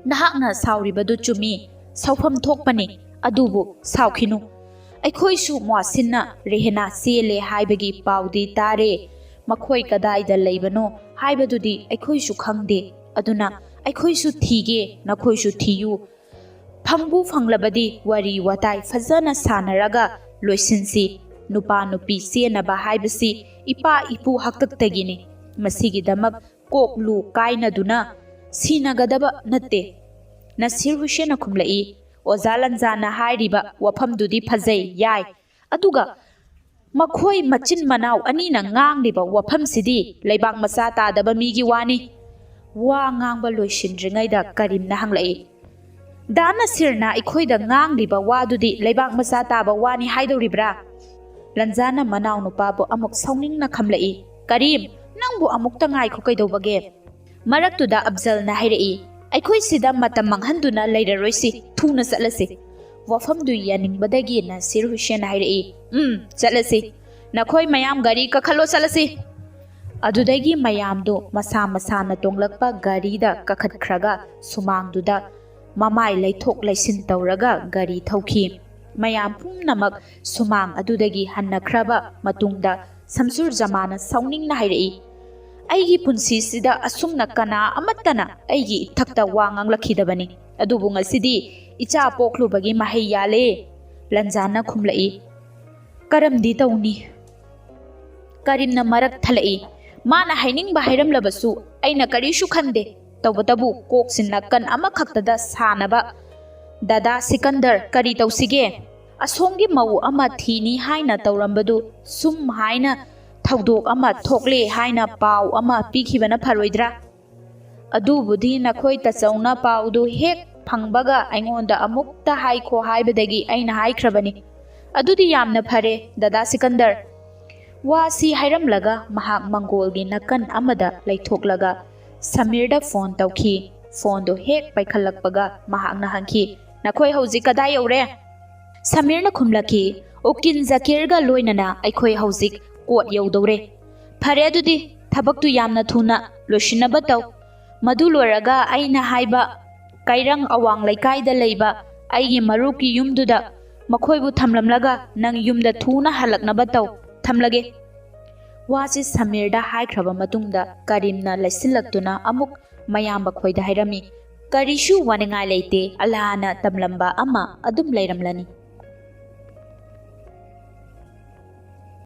ꯅꯍꯥꯛꯅ ꯁꯥꯎꯔꯤꯕꯗꯨ ꯆꯨꯝꯃꯤ, ꯁꯥꯎꯐꯝ ꯊꯣꯛꯄꯅꯤ, ꯑꯗꯨꯕꯨ ꯁꯥꯎꯈꯤꯅꯨ꯫ ꯑꯩꯈꯣꯏꯁꯨ ꯃ꯭ꯋꯥꯁꯤꯟꯅ ꯔꯦꯍꯅꯥ ꯆꯦꯜꯂꯦ ꯍꯥꯏꯕꯒꯤ ꯄꯥꯎꯗꯤ ꯇꯥꯔꯦ꯫ ꯃꯈꯣꯏ ꯀꯗꯥꯏꯗ ꯂꯩꯕꯅꯣ ꯍꯥꯏꯕꯗꯨꯗꯤ ꯑꯩꯈꯣꯏꯁꯨ ꯈꯪꯗꯦ꯫ ꯑꯗꯨꯅ ꯑꯩꯈꯣꯏꯁꯨ ꯊꯤꯒꯦ, ꯅꯈꯣꯏꯁꯨ ꯊꯤꯌꯨ꯫ ꯐꯪꯕꯨ ꯐꯪꯂꯕꯗꯤ ꯋꯥꯔꯤ ꯋꯥꯇꯥꯏ ꯐꯖꯅ ꯁꯥꯟꯅꯔꯒ ꯂꯣꯏꯁꯤꯟꯁꯤ꯫ ꯅꯨꯄꯥ ꯅꯨꯄꯤ ꯆꯦꯟꯅꯕ ꯍꯥꯏꯕꯁꯤ ꯏꯄꯥ ꯏꯄꯨ ꯍꯥꯛꯇꯛꯇꯒꯤꯅꯤ꯫ ꯃꯁꯤꯒꯤꯗꯃꯛ ꯀꯣꯛ ꯂꯨ ꯀꯥꯏꯅꯗꯨꯅ ꯁꯤꯅꯒꯗꯕ ꯅꯠꯇꯦ." ꯅꯁꯤꯔ ꯍꯨꯁꯦꯟꯅ ꯈꯨꯝꯂꯛꯏ, "ꯑꯣꯖꯥ ꯂꯟꯖꯥꯅ ꯍꯥꯏꯔꯤꯕ ꯋꯥꯐꯝꯗꯨꯗꯤ ꯐꯖꯩ, ꯌꯥꯏ꯫ ꯑꯗꯨꯒ ꯃꯈꯣꯏ ꯃꯆꯤꯟ ꯃꯅꯥꯎ ꯑꯅꯤꯅ ꯉꯥꯡꯂꯤꯕ ꯋꯥꯐꯝꯁꯤꯗꯤ ꯂꯩꯕꯥꯛ ꯃꯆꯥ ꯇꯥꯗꯕ ꯃꯤꯒꯤ ꯋꯥꯅꯤ." ꯋꯥ ꯉꯥꯡꯕ ꯂꯣꯏꯁꯤꯟꯗ꯭ꯔꯤꯉꯩꯗ ꯀꯔꯤꯝꯅ ꯍꯪꯂꯛꯏ, "ꯗꯥ ꯅꯁꯤꯔꯅ ꯑꯩꯈꯣꯏꯗ ꯉꯥꯡꯂꯤꯕ ꯋꯥꯗꯨꯗꯤ ꯂꯩꯕꯥꯛ ꯃꯆꯥ ꯇꯥꯕ ꯋꯥꯅꯤ ꯍꯥꯏꯗꯧꯔꯤꯕ꯭ꯔꯥ?" ꯂꯟꯖꯥꯅ ꯃꯅꯥꯎ ꯅꯨꯄꯥꯕꯨ ꯑꯃꯨꯛ ꯁꯥꯎꯅꯤꯡꯅ ꯈꯝꯂꯛꯏ꯫ ꯀꯔꯤꯝ, ꯅꯪꯕꯨ ꯑꯃꯨꯛꯇ ꯉꯥꯏꯈꯣ ꯀꯩꯗꯧꯕꯒꯦ? ꯃꯔꯛꯇꯨꯗ ꯑꯐꯖꯜꯅ ꯍꯥꯏꯔꯛꯏ, ꯑꯩꯈꯣꯏ ꯁꯤꯗ ꯃꯇꯝ ꯃꯥꯡꯍꯟꯗꯨꯅ ꯂꯩꯔꯔꯣꯏꯁꯤ, ꯊꯨꯅ ꯆꯠꯂꯁꯤ꯫ ꯋꯥꯐꯝꯗꯨ ꯌꯥꯅꯤꯡꯕꯗꯒꯤ ꯅꯁꯤꯔ ꯍꯨꯁꯦꯟꯅ ꯍꯥꯏꯔꯛꯏ, ꯆꯠꯂꯁꯤ, ꯅꯈꯣꯏ ꯃꯌꯥꯝ ꯒꯥꯔꯤ ꯀꯈꯠꯂꯣ, ꯆꯠꯂꯁꯤ꯫ ꯑꯗꯨꯗꯒꯤ ꯃꯌꯥꯝꯗꯨ ꯃꯁꯥ ꯃꯁꯥꯅ ꯇꯣꯡꯂꯛꯄ ꯒꯥꯔꯤꯗ ꯀꯈꯠꯈ꯭ꯔꯒ ꯁꯨꯃꯥꯡꯗꯨꯗ ꯃꯃꯥꯏ ꯂꯩꯊꯣꯛ ꯂꯩꯁꯤꯟ ꯇꯧꯔꯒ ꯒꯥꯔꯤ ꯊꯧꯈꯤ꯫ ꯃꯌꯥꯝ ꯄꯨꯝꯅꯃꯛ ꯁꯨꯃꯥꯡ ꯑꯗꯨꯗꯒꯤ ꯍꯟꯅꯈ꯭ꯔꯕ ꯃꯇꯨꯡꯗ ꯁꯝꯁꯨꯔ ꯖꯃꯥꯅ ꯁꯥꯎꯅꯤꯡꯅ ꯍꯥꯏꯔꯛꯏ, ꯑꯩꯒꯤ ꯄꯨꯟꯁꯤꯁꯤꯗ ꯑꯁꯨꯝꯅ ꯀꯅꯥ ꯑꯃꯠꯇꯅ ꯑꯩꯒꯤ ꯏꯊꯛꯇ ꯋꯥ ꯉꯥꯡꯂꯛꯈꯤꯗꯕꯅꯤ, ꯑꯗꯨꯕꯨ ꯉꯁꯤꯗꯤ ꯏꯆꯥ ꯄꯣꯛꯂꯨꯕꯒꯤ ꯃꯍꯩ ꯌꯥꯜꯂꯦ꯫ ꯂꯟꯖꯥꯅ ꯈꯨꯝꯂꯛꯏ, ꯀꯔꯝꯗꯤ ꯇꯧꯅꯤ? ꯀꯔꯤꯝꯅ ꯃꯔꯛ ꯊꯠꯂꯛꯏ, ꯃꯥꯅ ꯍꯥꯏꯅꯤꯡꯕ ꯍꯥꯏꯔꯝꯂꯕꯁꯨ ꯑꯩꯅ ꯀꯔꯤꯁꯨ ꯈꯟꯗꯦ, ꯇꯧꯕꯇꯕꯨ ꯀꯣꯛꯁꯤ ꯅꯥꯀꯟ ꯑꯃꯈꯛꯇꯗ ꯁꯥꯅꯕ ꯗꯥꯗꯥ ꯁꯤꯀꯟꯗꯔ ꯀꯔꯤ ꯇꯧꯁꯤꯒꯦ? ꯑꯁꯣꯝꯒꯤ ꯃꯧ ꯑꯃ ꯊꯤꯅꯤ ꯍꯥꯏꯅ ꯇꯧꯔꯝꯕꯗꯨ ꯁꯨꯝ ꯍꯥꯏꯅ ꯊꯧꯗꯣꯛ ꯑꯃ ꯊꯣꯛꯂꯦ ꯍꯥꯏꯅ ꯄꯥꯎ ꯑꯃ ꯄꯤꯈꯤꯕꯅ ꯐꯔꯣꯏꯗ꯭ꯔꯥ? ꯑꯗꯨꯕꯨꯗꯤ ꯅꯈꯣꯏ ꯇꯥꯆꯧꯅ ꯄꯥꯎꯗꯨ ꯍꯦꯛ ꯐꯪꯕꯒ ꯑꯩꯉꯣꯟꯗ ꯑꯃꯨꯛꯇ ꯍꯥꯏꯈꯣ ꯍꯥꯏꯕꯗꯒꯤ ꯑꯩꯅ ꯍꯥꯏꯈ꯭ꯔꯕꯅꯤ꯫ ꯑꯗꯨꯗꯤ ꯌꯥꯝꯅ ꯐꯔꯦ ꯗꯥꯗꯥ ꯁꯤꯀꯟꯗꯔ꯫ ꯋꯥꯁꯤ ꯍꯥꯏꯔꯝꯂꯒ ꯃꯍꯥꯛ ꯃꯪꯒꯣꯜꯒꯤ ꯅꯥꯀꯟ ꯑꯃꯗ ꯂꯩꯊꯣꯛꯂꯒ ꯁꯃꯤꯔꯗ ꯐꯣꯟ ꯇꯧꯈꯤ꯫ ꯐꯣꯟꯗꯨ ꯍꯦꯛ ꯄꯥꯏꯈꯠꯂꯛꯄꯒ ꯃꯍꯥꯛꯅ ꯍꯪꯈꯤ, ꯅꯈꯣꯏ ꯍꯧꯖꯤꯛ ꯀꯗꯥꯏ ꯌꯧꯔꯦ? ꯁꯃꯤꯔꯅ ꯈꯨꯝꯂꯛꯈꯤ, ꯎꯀꯤꯜ ꯖꯀꯤꯔꯒ ꯂꯣꯏꯅꯅ ꯑꯩꯈꯣꯏ ꯍꯧꯖꯤꯛ ꯀꯣꯔꯠ ꯌꯧꯗꯧꯔꯦ꯫ ꯐꯔꯦ ꯑꯗꯨꯗꯤ ꯊꯕꯛꯇꯨ ꯌꯥꯝꯅ ꯊꯨꯅ ꯂꯣꯏꯁꯤꯟꯅꯕ ꯇꯧ꯫ ꯃꯗꯨ ꯂꯣꯏꯔꯒ ꯑꯩꯅ ꯍꯥꯏꯕ ꯀꯩꯔꯪ ꯑꯋꯥꯡ ꯂꯩꯀꯥꯏꯗ ꯂꯩꯕ ꯑꯩꯒꯤ ꯃꯔꯨꯞꯀꯤ ꯌꯨꯝꯗꯨꯗ ꯃꯈꯣꯏꯕꯨ ꯊꯝꯂꯝꯂꯒ ꯅꯪ ꯌꯨꯝꯗ ꯊꯨꯅ ꯍꯜꯂꯛꯅꯕ ꯇꯧ꯫ ꯊꯝꯂꯒꯦ꯫ ꯋꯥꯁꯤ ꯁꯃꯤꯔꯗ ꯍꯥꯏꯈ꯭ꯔꯕ ꯃꯇꯨꯡꯗ ꯀꯔꯤꯝꯅ ꯂꯩꯁꯤꯜꯂꯛꯇꯨꯅ ꯑꯃꯨꯛ ꯃꯌꯥꯝꯕ ꯈꯣꯏꯗ ꯍꯥꯏꯔꯝꯃꯤ, ꯀꯔꯤꯁꯨ ꯋꯥꯅꯤꯡꯉꯥꯏ ꯂꯩꯇꯦ, ꯑꯜꯂꯥꯍꯅ ꯇꯝꯂꯝꯕ ꯑꯃ ꯑꯗꯨꯝ ꯂꯩꯔꯝꯂꯅꯤ꯫